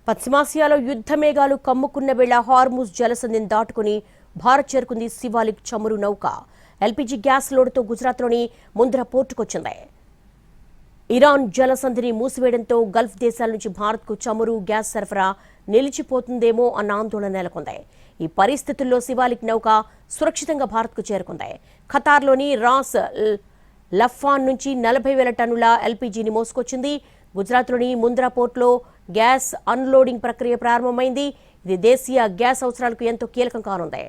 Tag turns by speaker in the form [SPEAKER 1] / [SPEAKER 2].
[SPEAKER 1] పశ్చిమాసియాలో యుద్ధ మేఘాలు కమ్ముకున్న వేళ హార్ముజ్ జలసంధిని దాటుకుని భారత్ చేరుకుంది శివాలిక్ చమురు నౌక. ఎల్పీజీ గ్యాస్ లోడుతో గుజరాత్లోని ముంద్రా పోర్టుకొచ్చింది. ఇరాన్ జలసంధిని మూసివేయడంతో గల్ఫ్ దేశాల నుంచి భారత్కు చమురు, గ్యాస్ సరఫరా నిలిచిపోతుందేమో అన్న ఆందోళన నెలకొంది. ఈ పరిస్థితుల్లో శివాలిక్ నౌక సురక్షితంగా భారత్కు చేరుకుంది. ఖతార్లోని రాస్ లఫాన్ నుంచి 40,000 టన్నుల ఎల్పీజీని మోసుకొచ్చింది. గుజరాత్లోని ముంద్రా పోర్టులో గ్యాస్ అన్లోడింగ్ ప్రక్రియ ప్రారంభమైంది. ఇది దేశీయ గ్యాస్ అవసరాలకు ఎంతో కీలకం కానుంది.